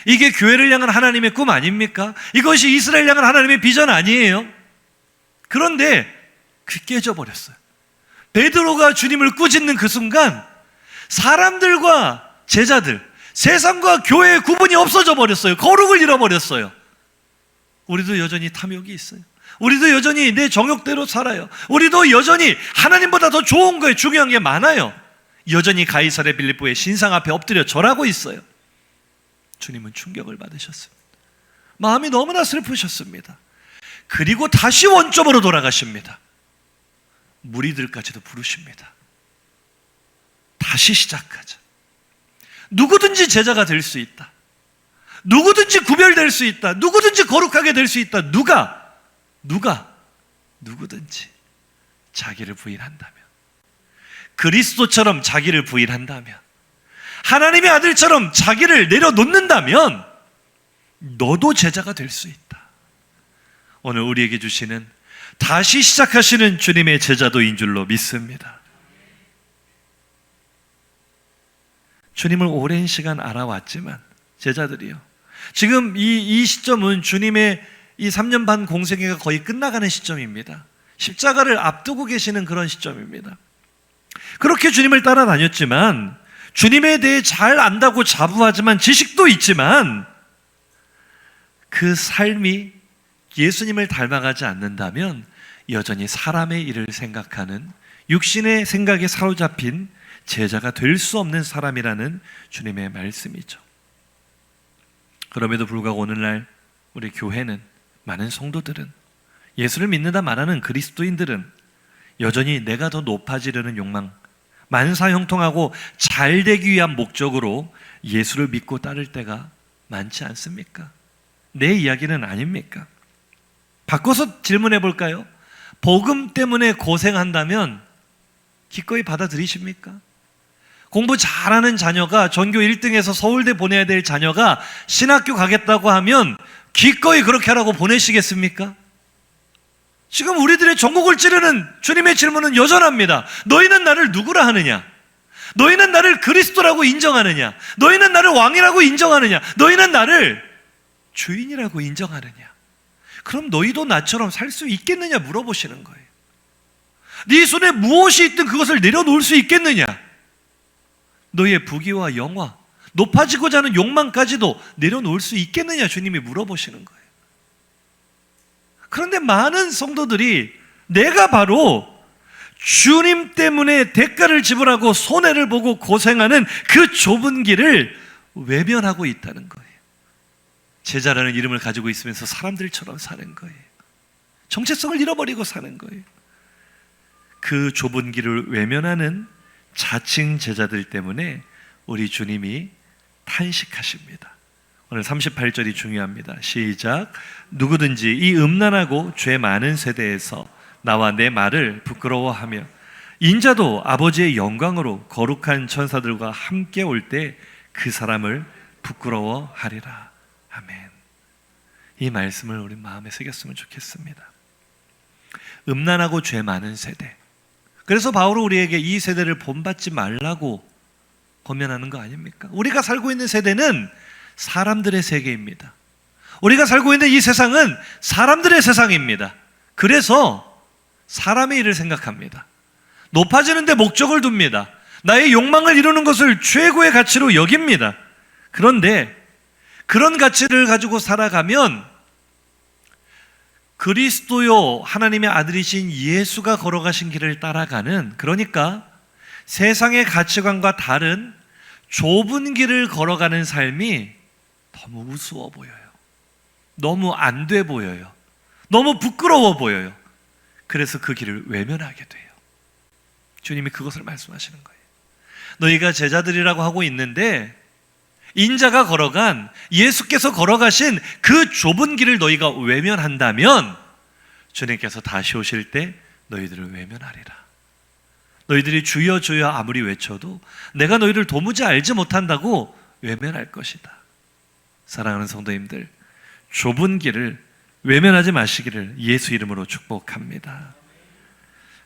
이게 교회를 향한 하나님의 꿈 아닙니까? 이것이 이스라엘 향한 하나님의 비전 아니에요? 그런데 그게 깨져버렸어요. 베드로가 주님을 꾸짖는 그 순간 사람들과 제자들, 세상과 교회의 구분이 없어져 버렸어요. 거룩을 잃어버렸어요. 우리도 여전히 탐욕이 있어요. 우리도 여전히 내 정욕대로 살아요. 우리도 여전히 하나님보다 더 좋은 거에 중요한 게 많아요. 여전히 가이사랴 빌립보의 신상 앞에 엎드려 절하고 있어요. 주님은 충격을 받으셨습니다. 마음이 너무나 슬프셨습니다. 그리고 다시 원점으로 돌아가십니다. 무리들까지도 부르십니다. 다시 시작하자. 누구든지 제자가 될 수 있다. 누구든지 구별될 수 있다. 누구든지 거룩하게 될 수 있다. 누구든지 자기를 부인한다면, 그리스도처럼 자기를 부인한다면, 하나님의 아들처럼 자기를 내려놓는다면 너도 제자가 될 수 있다. 오늘 우리에게 주시는 다시 시작하시는 주님의 제자도인 줄로 믿습니다. 주님을 오랜 시간 알아왔지만 제자들이요, 지금 이 시점은 주님의 이 3년 반 공생애가 거의 끝나가는 시점입니다. 십자가를 앞두고 계시는 그런 시점입니다. 그렇게 주님을 따라다녔지만, 주님에 대해 잘 안다고 자부하지만, 지식도 있지만, 그 삶이 예수님을 닮아가지 않는다면 여전히 사람의 일을 생각하는, 육신의 생각에 사로잡힌 제자가 될 수 없는 사람이라는 주님의 말씀이죠. 그럼에도 불구하고 오늘날 우리 교회는, 많은 성도들은, 예수를 믿는다 말하는 그리스도인들은 여전히 내가 더 높아지려는 욕망, 만사형통하고 잘 되기 위한 목적으로 예수를 믿고 따를 때가 많지 않습니까? 내 이야기는 아닙니까? 바꿔서 질문해 볼까요? 복음 때문에 고생한다면 기꺼이 받아들이십니까? 공부 잘하는 자녀가, 전교 1등에서 서울대 보내야 될 자녀가 신학교 가겠다고 하면 기꺼이 그렇게 하라고 보내시겠습니까? 지금 우리들의 전국을 찌르는 주님의 질문은 여전합니다. 너희는 나를 누구라 하느냐? 너희는 나를 그리스도라고 인정하느냐? 너희는 나를 왕이라고 인정하느냐? 너희는 나를 주인이라고 인정하느냐? 그럼 너희도 나처럼 살 수 있겠느냐 물어보시는 거예요. 네 손에 무엇이 있든 그것을 내려놓을 수 있겠느냐? 너희의 부귀와 영화, 높아지고자 하는 욕망까지도 내려놓을 수 있겠느냐? 주님이 물어보시는 거예요. 그런데 많은 성도들이 내가 바로 주님 때문에 대가를 지불하고 손해를 보고 고생하는 그 좁은 길을 외면하고 있다는 거예요. 제자라는 이름을 가지고 있으면서 사람들처럼 사는 거예요. 정체성을 잃어버리고 사는 거예요. 그 좁은 길을 외면하는 자칭 제자들 때문에 우리 주님이 탄식하십니다. 오늘 38절이 중요합니다. 시작. 누구든지 이 음란하고 죄 많은 세대에서 나와 내 말을 부끄러워하며 인자도 아버지의 영광으로 거룩한 천사들과 함께 올 때 그 사람을 부끄러워하리라. 아멘. 이 말씀을 우리 마음에 새겼으면 좋겠습니다. 음란하고 죄 많은 세대. 그래서 바울은 우리에게 이 세대를 본받지 말라고 권면하는 거 아닙니까? 우리가 살고 있는 세대는 사람들의 세계입니다. 우리가 살고 있는 이 세상은 사람들의 세상입니다. 그래서 사람의 일을 생각합니다. 높아지는 데 목적을 둡니다. 나의 욕망을 이루는 것을 최고의 가치로 여깁니다. 그런데 그런 가치를 가지고 살아가면 그리스도요, 하나님의 아들이신 예수가 걸어가신 길을 따라가는, 그러니까 세상의 가치관과 다른 좁은 길을 걸어가는 삶이 너무 우스워 보여요. 너무 안 돼 보여요. 너무 부끄러워 보여요. 그래서 그 길을 외면하게 돼요. 주님이 그것을 말씀하시는 거예요. 너희가 제자들이라고 하고 있는데 인자가 걸어간, 예수께서 걸어가신 그 좁은 길을 너희가 외면한다면 주님께서 다시 오실 때 너희들을 외면하리라. 너희들이 주여 주여 아무리 외쳐도 내가 너희를 도무지 알지 못한다고 외면할 것이다. 사랑하는 성도님들, 좁은 길을 외면하지 마시기를 예수 이름으로 축복합니다.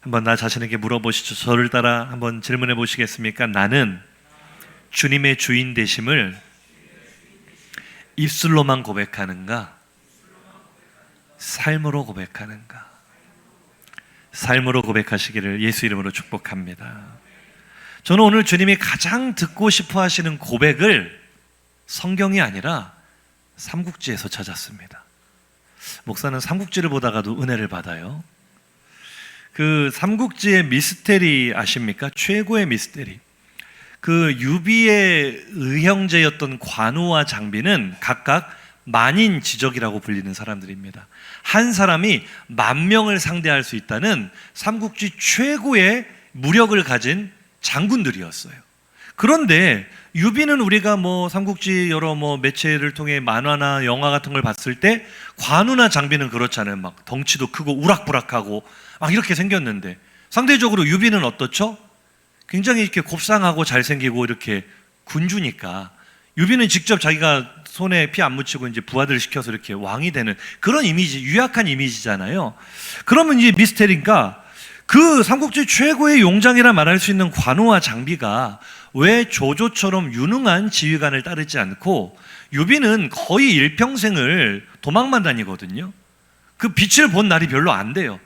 한번 나 자신에게 물어보시죠. 저를 따라 한번 질문해 보시겠습니까? 나는 주님의 주인 되심을 입술로만 고백하는가? 삶으로 고백하는가? 삶으로 고백하시기를 예수 이름으로 축복합니다. 저는 오늘 주님이 가장 듣고 싶어 하시는 고백을 성경이 아니라 삼국지에서 찾았습니다. 목사는 삼국지를 보다가도 은혜를 받아요. 그 삼국지의 미스테리 아십니까? 최고의 미스테리. 그 유비의 의형제였던 관우와 장비는 각각 만인지적이라고 불리는 사람들입니다. 한 사람이 10,000명을 상대할 수 있다는 삼국지 최고의 무력을 가진 장군들이었어요. 그런데 유비는 우리가 삼국지 여러 매체를 통해 만화나 영화 같은 걸 봤을 때 관우나 장비는 그렇잖아요. 막 덩치도 크고 우락부락하고 막 이렇게 생겼는데 상대적으로 유비는 어떻죠? 굉장히 이렇게 곱상하고 잘생기고 이렇게 군주니까 유비는 직접 자기가 손에 피 안 묻히고 이제 부하들 시켜서 이렇게 왕이 되는 그런 이미지, 유약한 이미지잖아요. 그러면 이제 미스테리인가? 그 삼국지 최고의 용장이라 말할 수 있는 관우와 장비가 왜 조조처럼 유능한 지휘관을 따르지 않고 유비는 거의 일평생을 도망만 다니거든요. 그 빛을 본 날이 별로 안 돼요.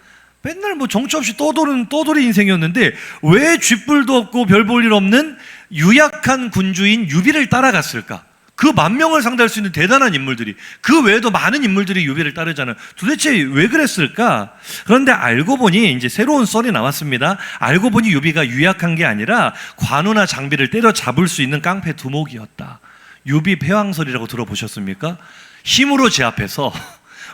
맨날 정처 없이 떠돌이 인생이었는데 왜 쥐뿔도 없고 별 볼 일 없는 유약한 군주인 유비를 따라갔을까? 그 10,000명을 상대할 수 있는 대단한 인물들이, 그 외에도 많은 인물들이 유비를 따르잖아요. 도대체 왜 그랬을까? 그런데 알고 보니 이제 새로운 썰이 나왔습니다. 알고 보니 유비가 유약한 게 아니라 관우나 장비를 때려잡을 수 있는 깡패 두목이었다. 유비 패왕설이라고 들어보셨습니까? 힘으로 제압해서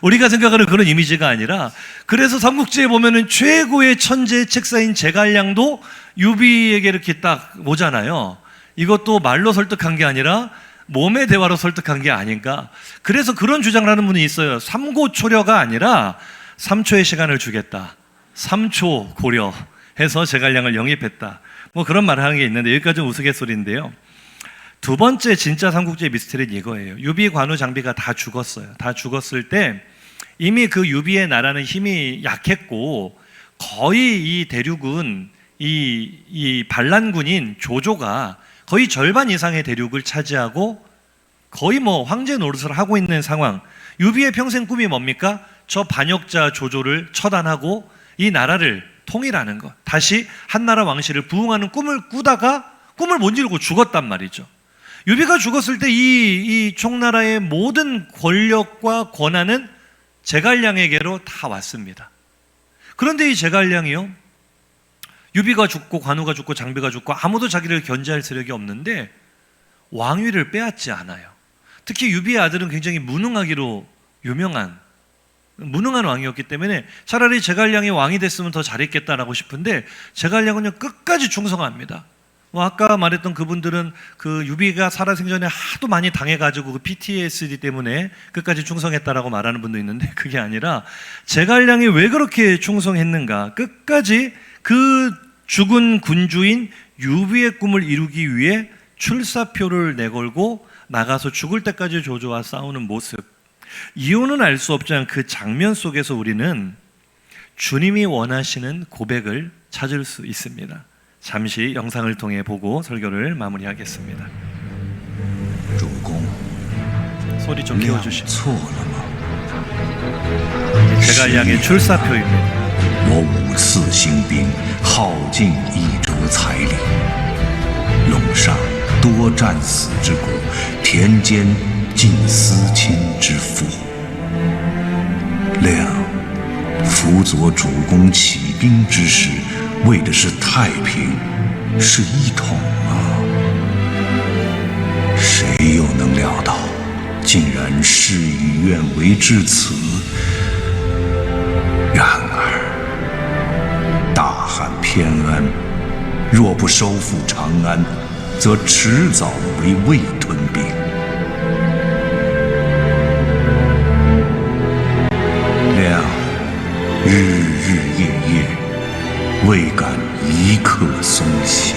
우리가 생각하는 그런 이미지가 아니라, 그래서 삼국지에 보면은 최고의 천재 책사인 제갈량도 유비에게 이렇게 딱 오잖아요. 이것도 말로 설득한 게 아니라 몸의 대화로 설득한 게 아닌가. 그래서 그런 주장을 하는 분이 있어요. 삼고초려가 아니라 3초의 시간을 주겠다, 3초 고려해서 제갈량을 영입했다, 그런 말을 하는 게 있는데 여기까지는 우스갯소리인데요. 두 번째 진짜 삼국지의 미스터리는 이거예요. 유비, 관우, 장비가 다 죽었어요. 다 죽었을 때 이미 그 유비의 나라는 힘이 약했고 거의 이 대륙은 이 반란군인 조조가 거의 절반 이상의 대륙을 차지하고 거의 황제 노릇을 하고 있는 상황. 유비의 평생 꿈이 뭡니까? 저 반역자 조조를 처단하고 이 나라를 통일하는 것, 다시 한나라 왕실을 부흥하는 꿈을 꾸다가 꿈을 못 이루고 죽었단 말이죠. 유비가 죽었을 때 이 총나라의 모든 권력과 권한은 제갈량에게로 다 왔습니다. 그런데 이 제갈량이요, 유비가 죽고 관우가 죽고 장비가 죽고 아무도 자기를 견제할 세력이 없는데 왕위를 빼앗지 않아요. 특히 유비의 아들은 굉장히 무능하기로 유명한 무능한 왕이었기 때문에 차라리 제갈량이 왕이 됐으면 더 잘했겠다라고 싶은데 제갈량은요 끝까지 충성합니다. 아까 말했던 그분들은 그 유비가 살아생전에 하도 많이 당해가지고 그 PTSD 때문에 끝까지 충성했다라고 말하는 분도 있는데, 그게 아니라 제갈량이 왜 그렇게 충성했는가? 끝까지 그 죽은 군주인 유비의 꿈을 이루기 위해 출사표를 내걸고 나가서 죽을 때까지 조조와 싸우는 모습, 이유는 알 수 없지만 그 장면 속에서 우리는 주님이 원하시는 고백을 찾을 수 있습니다. 잠시 영상을 통해 보고 설교를 마무리하겠습니다. 소리 좀 키워주시죠. 제갈량의 출사표입니다. 我5次兴兵，耗尽一州财力，陇上多战死之骨，田间尽思亲之腹。亮辅佐主公起兵之时，为的是太平，是一统啊！谁又能料到，竟然事与愿违至此？然而，大汉偏安，若不收复长安，则迟早为魏吞并。亮日日夜夜，未敢一刻松懈。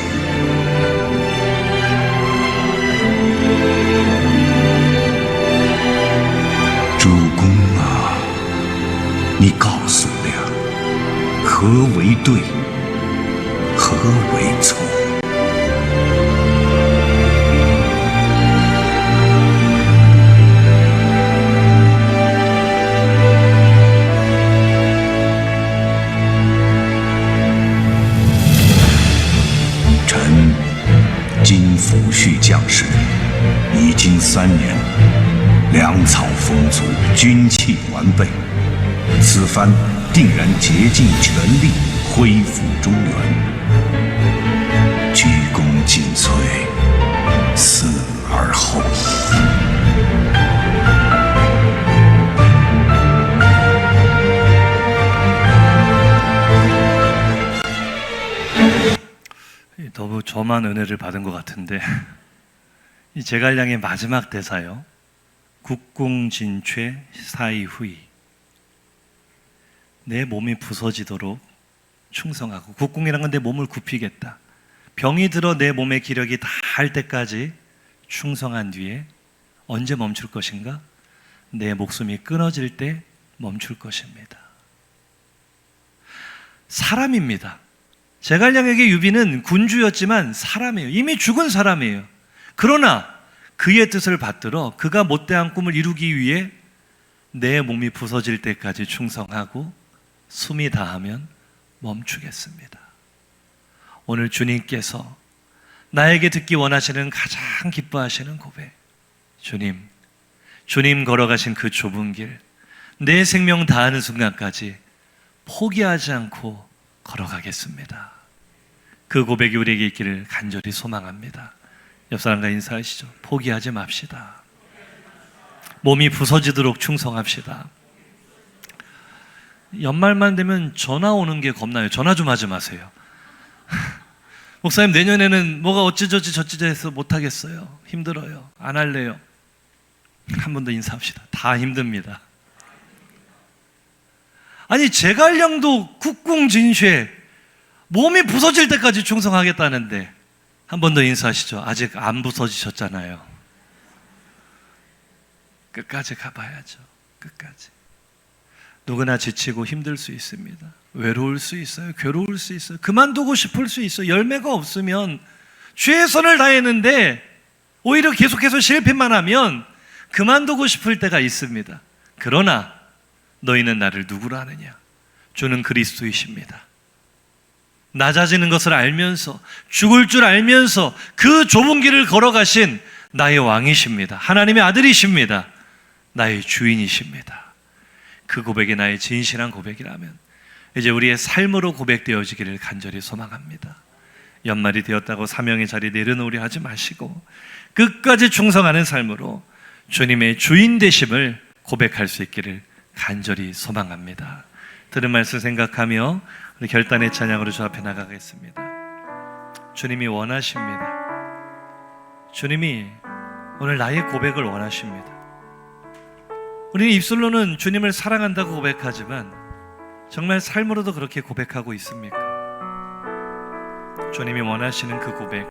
主公啊，你告诉亮，何为对，何为错？臣今抚恤将士，已经3年，粮草丰足，军器完备。此番定然竭尽全力恢复中原，鞠躬尽瘁，死而后已。 너무 저만 은혜를 받은 것 같은데 이 제갈량의 마지막 대사요. 국공진최 사이후이. 내 몸이 부서지도록 충성하고, 국공이란 건 내 몸을 굽히겠다. 병이 들어 내 몸의 기력이 다할 때까지 충성한 뒤에 언제 멈출 것인가? 내 목숨이 끊어질 때 멈출 것입니다. 사람입니다. 제갈량에게 유비는 군주였지만 사람이에요. 이미 죽은 사람이에요. 그러나 그의 뜻을 받들어 그가 못대한 꿈을 이루기 위해 내 몸이 부서질 때까지 충성하고 숨이 다하면 멈추겠습니다. 오늘 주님께서 나에게 듣기 원하시는 가장 기뻐하시는 고백, 주님 걸어가신 그 좁은 길, 내 생명 다하는 순간까지 포기하지 않고 걸어가겠습니다. 그 고백이 우리에게 있기를 간절히 소망합니다. 옆 사람과 인사하시죠. 포기하지 맙시다. 몸이 부서지도록 충성합시다. 연말만 되면 전화 오는 게 겁나요. 전화 좀 하지 마세요. 목사님, 내년에는 뭐가 어찌저찌 저찌저 해서 못하겠어요. 힘들어요. 안 할래요. 한 번 더 인사합시다. 다 힘듭니다. 아니, 제갈량도 국궁진쉐 몸이 부서질 때까지 충성하겠다는데 한 번 더 인사하시죠. 아직 안 부서지셨잖아요. 끝까지 가봐야죠. 끝까지. 누구나 지치고 힘들 수 있습니다. 외로울 수 있어요. 괴로울 수 있어요. 그만두고 싶을 수 있어요. 열매가 없으면 최선을 다했는데 오히려 계속해서 실패만 하면 그만두고 싶을 때가 있습니다. 그러나 너희는 나를 누구로 아느냐? 주는 그리스도이십니다. 낮아지는 것을 알면서, 죽을 줄 알면서 그 좁은 길을 걸어가신 나의 왕이십니다. 하나님의 아들이십니다. 나의 주인이십니다. 그 고백이 나의 진실한 고백이라면 이제 우리의 삶으로 고백되어지기를 간절히 소망합니다. 연말이 되었다고 사명의 자리 내려놓으려 하지 마시고 끝까지 충성하는 삶으로 주님의 주인 되심을 고백할 수 있기를 간절히 소망합니다. 들은 말씀 생각하며 우리 결단의 찬양으로 주 앞에 나가겠습니다. 주님이 원하십니다. 주님이 오늘 나의 고백을 원하십니다. 우리는 입술로는 주님을 사랑한다고 고백하지만 정말 삶으로도 그렇게 고백하고 있습니까? 주님이 원하시는 그 고백,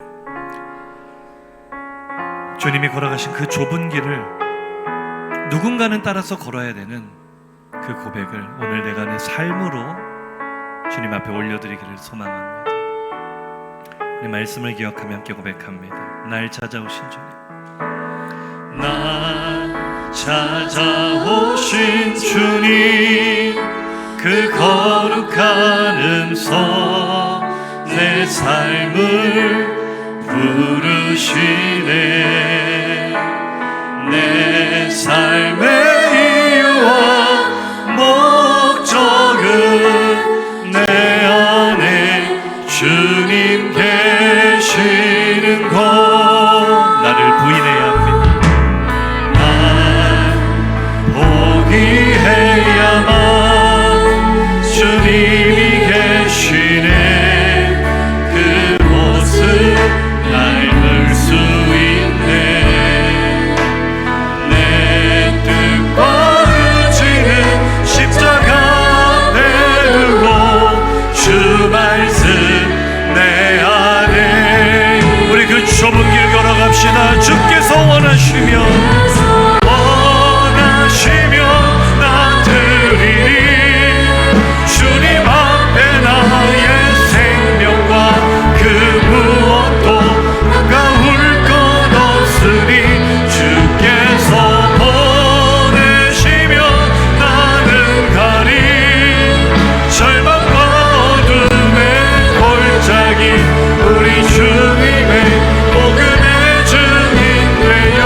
주님이 걸어가신 그 좁은 길을 누군가는 따라서 걸어야 되는 그 고백을 오늘 내가 내 삶으로 주님 앞에 올려드리기를 소망합니다. 우리 말씀을 기억하며 함께 고백합니다. 날 찾아오신 주님, 날 찾아오신 주님, 그 거룩한 음성 내 삶을 부르시네. 내 삶의 이유와 목적은 내 안에 주님 계시는 것. 나를 부인해야 합니다. 날 포기해야만 주님이 계시네. 그곳을 닮을 수 있네. 내 뜻과 의지는 십자가 배우고 주 말씀 내 안에. 우리 그 좁은 길 걸어갑시다. 주께서 원하시면 나 드리리. 주님 앞에 나의 생명과 그 무엇도 아까울 것 없으니 주께서 보내시면 나는 가리. 절망과 어둠의 골짜기 우리 주님의 복음의 증인 되어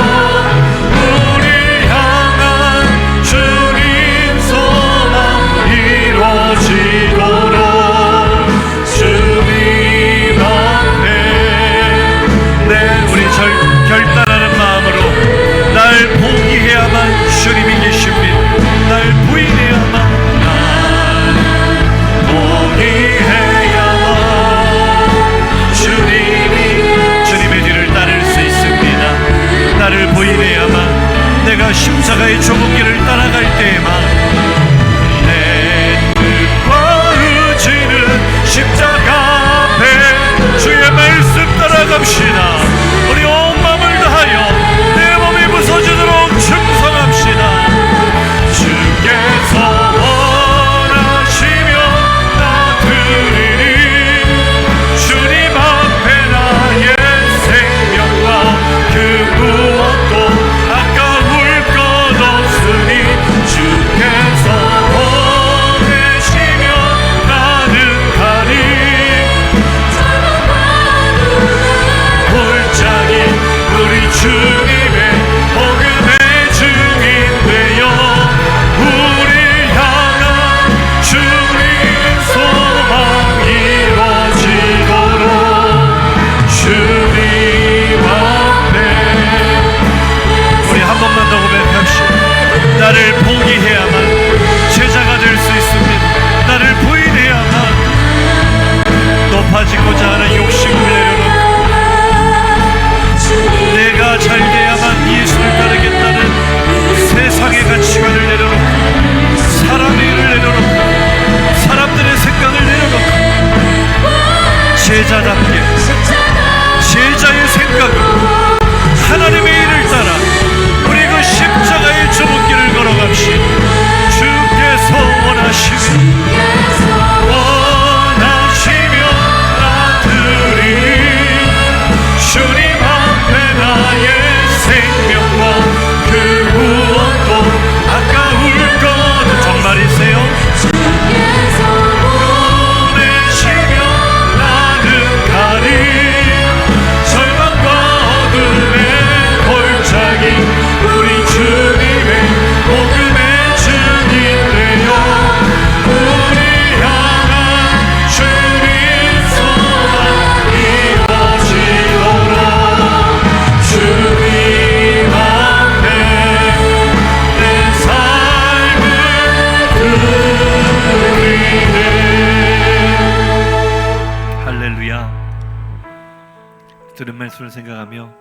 들은 말씀을 생각하며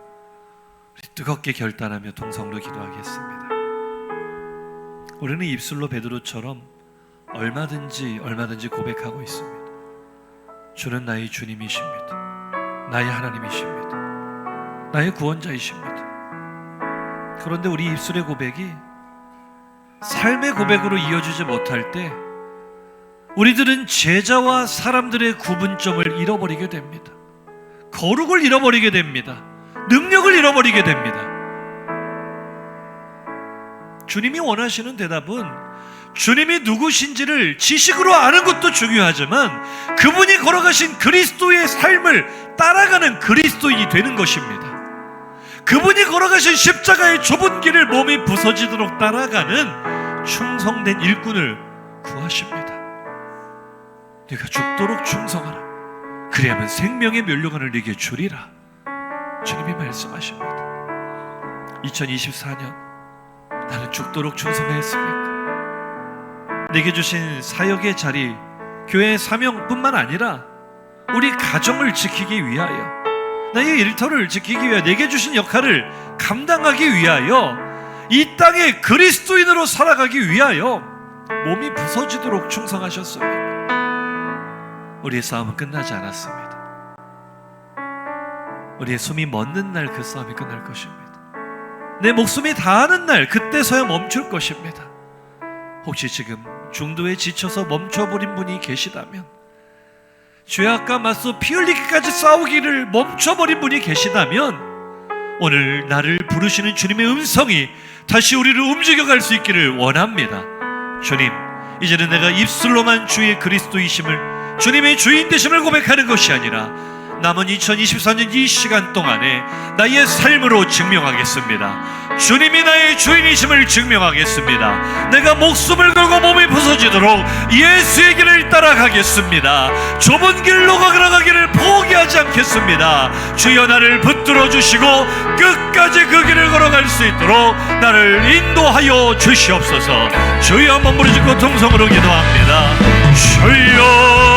우리 뜨겁게 결단하며 동성로 기도하겠습니다. 우리는 입술로 베드로처럼 얼마든지 고백하고 있습니다. 주는 나의 주님이십니다. 나의 하나님이십니다. 나의 구원자이십니다. 그런데 우리 입술의 고백이 삶의 고백으로 이어지지 못할 때 우리들은 제자와 사람들의 구분점을 잃어버리게 됩니다. 거룩을 잃어버리게 됩니다. 능력을 잃어버리게 됩니다. 주님이 원하시는 대답은 주님이 누구신지를 지식으로 아는 것도 중요하지만 그분이 걸어가신 그리스도의 삶을 따라가는 그리스도인이 되는 것입니다. 그분이 걸어가신 십자가의 좁은 길을 몸이 부서지도록 따라가는 충성된 일꾼을 구하십니다. 네가 죽도록 충성하라. 그리하면 생명의 면류관을 네게 주리라. 주님이 말씀하십니다. 2024년 나는 죽도록 충성했습니까? 내게 주신 사역의 자리, 교회의 사명뿐만 아니라 우리 가정을 지키기 위하여, 나의 일터를 지키기 위하여, 내게 주신 역할을 감당하기 위하여, 이 땅에 그리스도인으로 살아가기 위하여 몸이 부서지도록 충성하셨습니다. 우리의 싸움은 끝나지 않았습니다. 우리의 숨이 멎는 날 그 싸움이 끝날 것입니다. 내 목숨이 다하는 날 그때서야 멈출 것입니다. 혹시 지금 중도에 지쳐서 멈춰버린 분이 계시다면, 죄악과 맞서 피 흘리기까지 싸우기를 멈춰버린 분이 계시다면, 오늘 나를 부르시는 주님의 음성이 다시 우리를 움직여갈 수 있기를 원합니다. 주님, 이제는 내가 입술로만 주의 그리스도이심을, 주님의 주인 되심을 고백하는 것이 아니라 남은 2024년 이 시간 동안에 나의 삶으로 증명하겠습니다. 주님이 나의 주인이심을 증명하겠습니다. 내가 목숨을 걸고 몸이 부서지도록 예수의 길을 따라가겠습니다. 좁은 길로 걸어가기를 포기하지 않겠습니다. 주여 나를 붙들어 주시고 끝까지 그 길을 걸어갈 수 있도록 나를 인도하여 주시옵소서. 주여 한번 부르짖고 통성으로 기도합니다. 주여